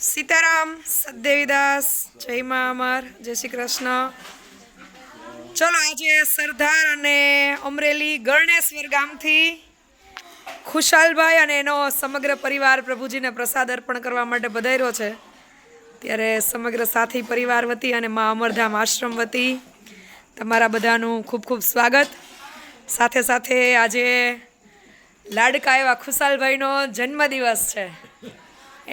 સીતારામ, સદદેવીદાસ, જય મા અમર, જય શ્રી કૃષ્ણ. ચલો, આજે સરદાર અને અમરેલી ગણેશ્વર ગામથી ખુશાલભાઈ અને એનો સમગ્ર પરિવાર પ્રભુજીને પ્રસાદ અર્પણ કરવા માટે પધાર્યો છે. ત્યારે સમગ્ર સાથી પરિવાર વતી અને મા અમરધામ આશ્રમ વતી તમારા બધાનું ખૂબ ખૂબ સ્વાગત. સાથે સાથે આજે લાડકા એવા ખુશાલભાઈનો જન્મદિવસ છે,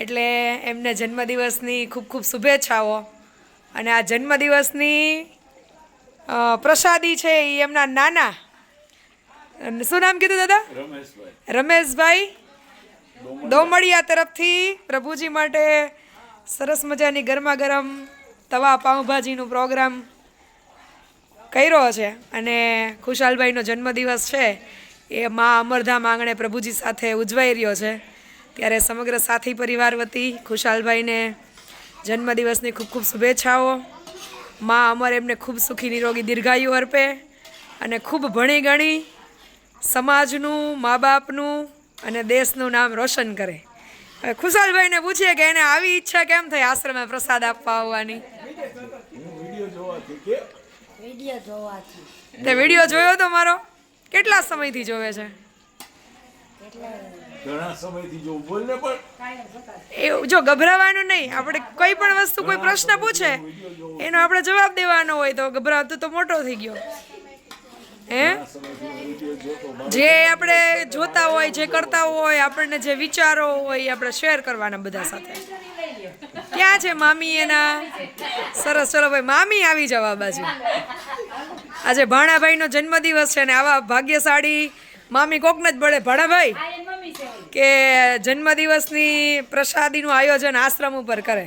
એટલે એમને જન્મદિવસની ખૂબ ખૂબ શુભેચ્છાઓ. અને આ જન્મદિવસની પ્રસાદી છે એ એમના નાના, શું નામ કીધું દાદા? રમેશભાઈ દોમડિયા તરફથી પ્રભુજી માટે સરસ મજાની ગરમા ગરમ તવા પાઉંભાજીનો પ્રોગ્રામ કર્યો છે. અને ખુશાલભાઈનો જન્મદિવસ છે એ મા અમરધામ આંગણે પ્રભુજી સાથે ઉજવાઈ રહ્યો છે. ત્યારે સમગ્ર સાથી પરિવાર વતી ખુશાલભાઈને જન્મદિવસની ખૂબ ખૂબ શુભેચ્છાઓ. મા અમર એમને ખૂબ સુખી નિરોગી દીર્ઘાયુ અર્પે અને ખૂબ ભણી ગણી સમાજનું, મા બાપનું અને દેશનું નામ રોશન કરે. હવે ખુશાલભાઈને પૂછીએ કે એને આવી ઈચ્છા કેમ થઈ આશ્રમે પ્રસાદ આપવા આવવાની? તે વિડીયો જોયો તો મારો? કેટલા સમયથી જોવે છે? ઘણા સમયથી જોઉં. બોલને પણ એવું જો ગભરાવાનું નહીં. આપણે કોઈ પણ વસ્તુ, કોઈ પ્રશ્ન પૂછે એનો આપણે જવાબ દેવાનો હોય તો ગભરાતો તો મોટો થઈ ગયો. હે, જે આપણે જોતા હોય, જે કરતા હોય, આપણને જે વિચારો હોય આપણે શેર કરવાના બધા સાથે. ક્યાં છે મામી એના? સરસ, ચલો ભાઈ મામી આવી જાવ આ બાજુ. આજે ભાણાભાઈનો જન્મદિવસ છે ને આવા ભાગ્યશાળી મામી કોકને જ મળે. ભાણાભાઈ કે જન્મદિવસની પ્રસાદીનું આયોજન આશ્રમ ઉપર કરે,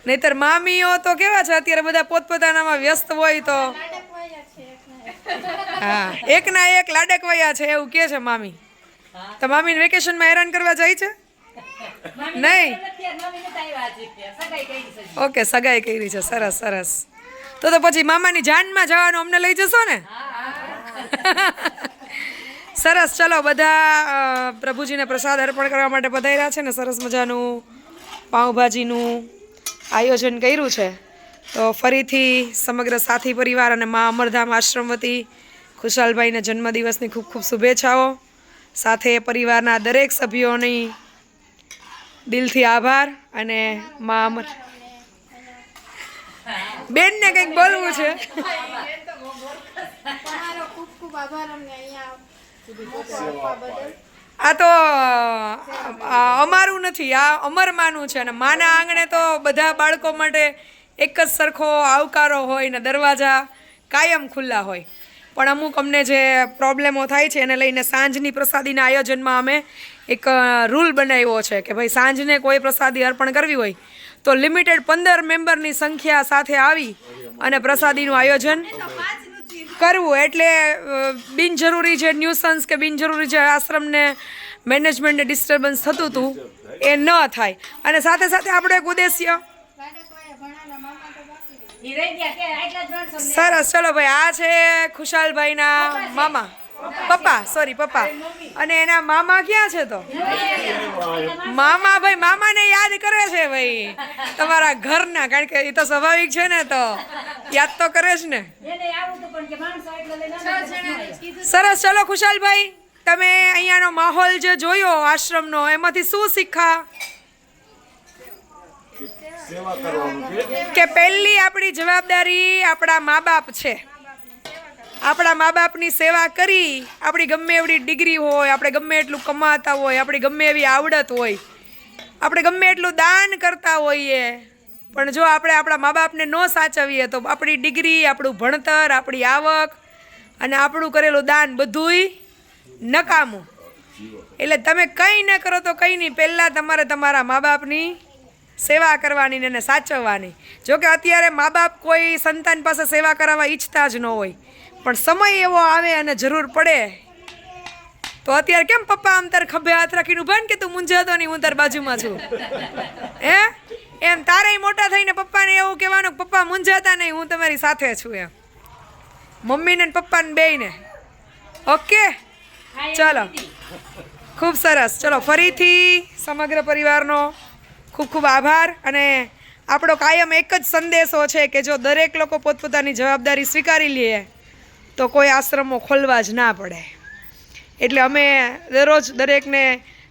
નહીતર મામીઓ તો કેવા છે અત્યારે બધા પોતપોતાનામાં વ્યસ્ત હોય તો હા, એકના એક લાડકવયા છે એવું કે છે મામી. તો મામીને વેકેશનમાં હેરાન કરવા જાય છે? નહીં. ઓકે, સગાઈ કરી છે. સરસ સરસ. તો પછી મામાની જાનમાં જવાનું અમને લઈ જશો ને? સરસ. ચલો, બધા પ્રભુજીને પ્રસાદ અર્પણ કરવા માટે પધાર્યા છે ને સરસ મજાનું પાઉંભાજીનું આયોજન કર્યું છે. તો ફરીથી સમગ્ર સાથી પરિવાર અને મા અમરધામ આશ્રમ વતી ખુશાલભાઈને જન્મદિવસની ખૂબ ખૂબ શુભેચ્છાઓ. સાથે પરિવારના દરેક સભ્યોની દિલથી આભાર. અને મા અમર બેનને કંઈક બોલવું છે. આ તો અમારું નથી, આ અમરમાનું છે. અને માના આંગણે તો બધા બાળકો માટે એક જ સરખો આવકારો હોય ને દરવાજા કાયમ ખુલ્લા હોય. પણ અમુક અમને જે પ્રોબ્લેમો થાય છે એને લઈને સાંજની પ્રસાદીના આયોજનમાં અમે એક રૂલ બનાવ્યો છે કે ભાઈ સાંજને કોઈ પ્રસાદી અર્પણ કરવી હોય તો લિમિટેડ 15 મેમ્બરની સંખ્યા સાથે આવી અને પ્રસાદીનું આયોજન કરવું. એટલે બિનજરૂરી જે ન્યુસન્સ કે બિનજરૂરી જે આશ્રમને મેનેજમેન્ટને ડિસ્ટર્બન્સ થતું હતું એ ન થાય. અને સાથે સાથે આપણો એક ઉદ્દેશ્ય સરસ. ચલો ભાઈ, આ છે ખુશાલભાઈના મામા, પપ્પા. અને એના મામા ક્યાં છે? તો મામા ભાઈ મામાને યાદ કરે છે ભાઈ તમારા ઘરના, કારણ કે એ તો સ્વાભાવિક છે ને, તો યાદ તો કરે જ ને. સરસ. ચલો ખુશાલભાઈ, તમે અહીંયાનો માહોલ જે જોયો આશ્રમનો, એમાંથી શું શીખા? કે પહેલી આપણી જવાબદારી આપણા મા બાપ છે. આપણા મા બાપની સેવા કરી, આપણી ગમે એવડી ડિગ્રી હોય, આપણે ગમે એટલું કમાતા હોય, આપણી ગમે એવી આવડત હોય, આપણે ગમે એટલું દાન કરતા હોઈએ, પણ જો આપણે આપણા મા બાપને ન સાચવીએ તો આપણી ડિગ્રી, આપણું ભણતર, આપણી આવક અને આપણું કરેલું દાન બધુંય નકામું. એટલે તમે કંઈ ન કરો તો કંઈ નહીં, પહેલાં તમારે તમારા મા બાપની સેવા કરવાની ને એને સાચવવાની. જોકે અત્યારે મા બાપ કોઈ સંતાન પાસે સેવા કરાવવા ઈચ્છતા જ ન હોય, પણ સમય એવો આવે અને જરૂર પડે તો અત્યારે કેમ પપ્પા આમ તાર ખભે હાથ રાખીને ઉભા ને કે તું મૂંઝાતો નહીં, હું તાર બાજુમાં છું, હે એમ તારે મોટા થઈને પપ્પાને એવું કહેવાનું પપ્પા મૂંઝાતા નહીં, હું તમારી સાથે છું એમ, મમ્મીને પપ્પાને બેયને. ઓકે, ચલો. ખૂબ સરસ. ચલો ફરીથી સમગ્ર પરિવારનો ખૂબ ખૂબ આભાર. અને આપણો કાયમ એક જ સંદેશો છે કે જો દરેક લોકો પોતપોતાની જવાબદારી સ્વીકારી લે તો કોઈ આશ્રમો ખોલવા જ ના પડે. એટલે અમે દરરોજ દરેકને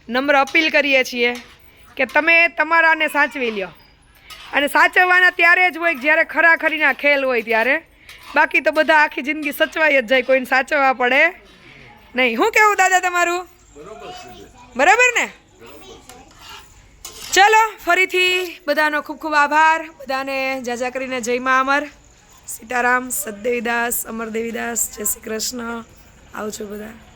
નમ્ર અપીલ કરીએ છીએ કે તમે તમારાને સાચવી લ્યો. અને સાચવવાના ત્યારે જ હોય જ્યારે ખરાખરીના ખેલ હોય ત્યારે. બાકી તો બધા આખી જિંદગી સચવાઈ જ જાય, કોઈને સાચવવા પડે નહીં. શું કહેવું દાદા તમારું? બરાબર ને? ચલો ફરીથી બધાનો ખૂબ ખૂબ આભાર. બધાને જાજા કરીને જય મા અમર, સીતારામ, સદદેવીદાસ, અમરદેવીદાસ, જય શ્રી કૃષ્ણ. આવજો બધા.